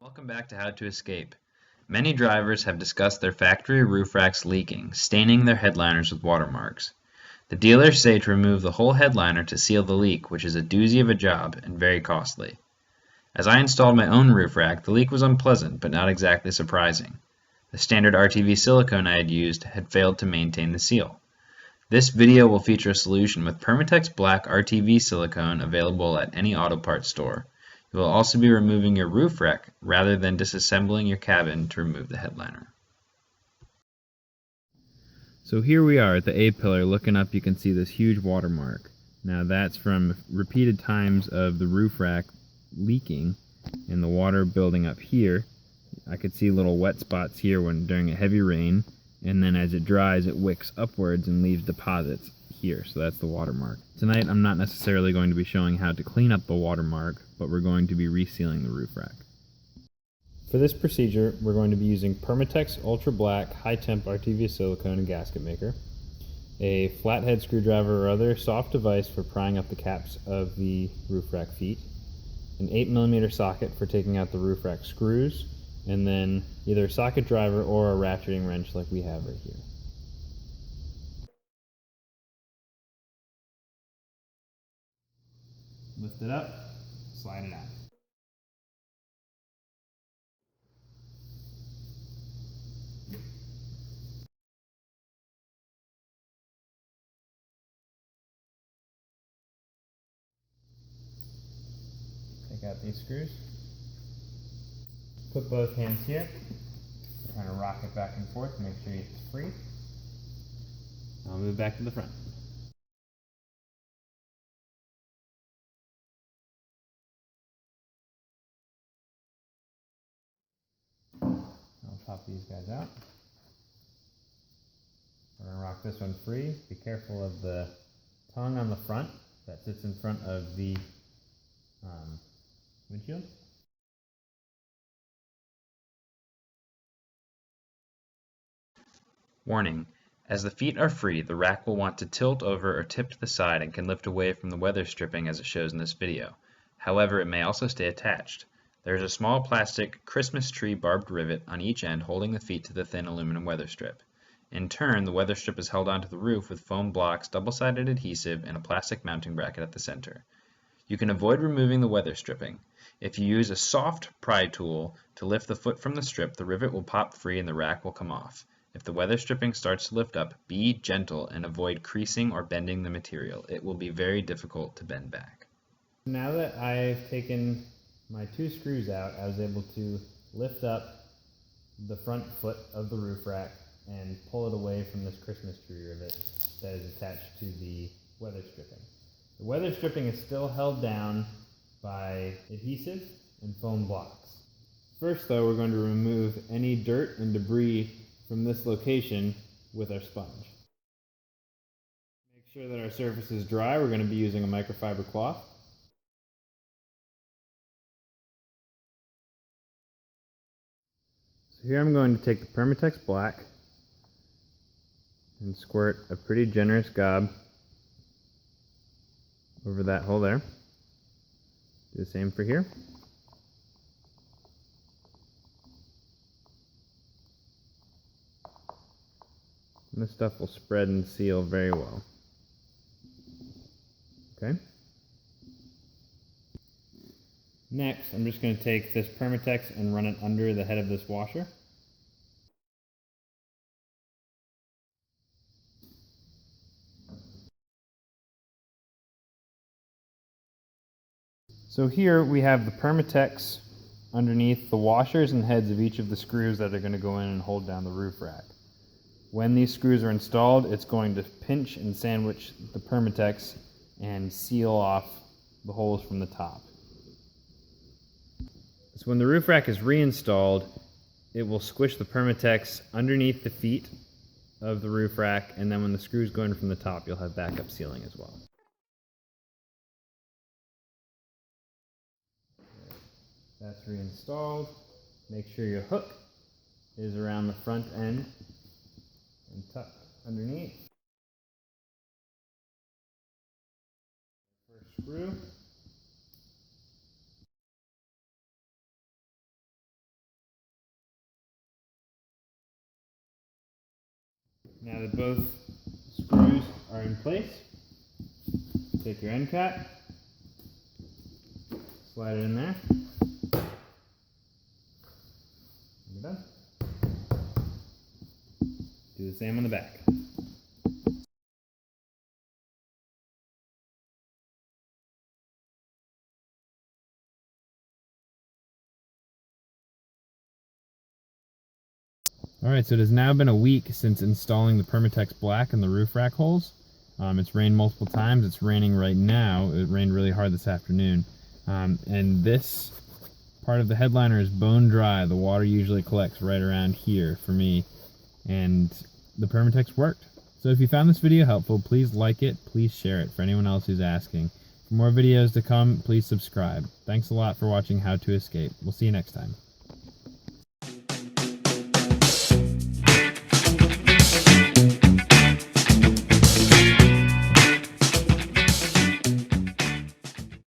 Welcome back to How to Escape. Many drivers have discussed their factory roof racks leaking, staining their headliners with watermarks. The dealers say to remove the whole headliner to seal the leak, which is a doozy of a job and very costly. As I installed my own roof rack, the leak was unpleasant but not exactly surprising. The standard RTV silicone I had used had failed to maintain the seal. This video will feature a solution with Permatex Black RTV Silicone available at any auto parts store. You will also be removing your roof rack rather than disassembling your cabin to remove the headliner. So here we are at the A-pillar. Looking up, you can see this huge watermark. Now that's from repeated times of the roof rack leaking and the water building up here. I could see little wet spots here during a heavy rain, and then as it dries it wicks upwards and leaves deposits here, so that's the watermark. Tonight I'm not necessarily going to be showing how to clean up the watermark, but we're going to be resealing the roof rack. For this procedure we're going to be using Permatex Ultra Black High Temp RTV Silicone and Gasket Maker, a flathead screwdriver or other soft device for prying up the caps of the roof rack feet, an 8mm socket for taking out the roof rack screws, and then either a socket driver or a ratcheting wrench like we have right here. Lift it up, slide it out. Take out these screws. Put both hands here. Kind of rock it back and forth, make sure it's free. I'll move back to the front. I'll pop these guys out. We're going to rock this one free. Be careful of the tongue on the front that sits in front of the windshield. Warning: as the feet are free, the rack will want to tilt over or tip to the side and can lift away from the weather stripping as it shows in this video. However, it may also stay attached. There is a small plastic Christmas tree barbed rivet on each end holding the feet to the thin aluminum weather strip. In turn, the weather strip is held onto the roof with foam blocks, double-sided adhesive, and a plastic mounting bracket at the center. You can avoid removing the weather stripping. If you use a soft pry tool to lift the foot from the strip, the rivet will pop free and the rack will come off. If the weather stripping starts to lift up, be gentle and avoid creasing or bending the material. It will be very difficult to bend back. Now that I've taken my two screws out, I was able to lift up the front foot of the roof rack and pull it away from this Christmas tree rivet that is attached to the weather stripping. The weather stripping is still held down by adhesive and foam blocks. First though, we're going to remove any dirt and debris from this location with our sponge. Make sure that our surface is dry. We're going to be using a microfiber cloth. So here I'm going to take the Permatex Black and squirt a pretty generous gob over that hole there. Do the same for here. And this stuff will spread and seal very well. Okay. Next, I'm just going to take this Permatex and run it under the head of this washer. So here we have the Permatex underneath the washers and heads of each of the screws that are going to go in and hold down the roof rack. When these screws are installed, it's going to pinch and sandwich the Permatex and seal off the holes from the top. So when the roof rack is reinstalled, it will squish the Permatex underneath the feet of the roof rack, and then when the screws go in from the top, you'll have backup sealing as well. That's reinstalled. Make sure your hook is around the front end and tucked underneath. First screw. Now that both screws are in place, take your end cap, slide it in there, and you're done. Do the same on the back. Alright, so it has now been a week since installing the Permatex Black in the roof rack holes. It's rained multiple times. It's raining right now. It rained really hard this afternoon. And this part of the headliner is bone dry. The water usually collects right around here for me. And the Permatex worked. So if you found this video helpful, please like it. Please share it for anyone else who's asking. For more videos to come, please subscribe. Thanks a lot for watching How to Escape. We'll see you next time.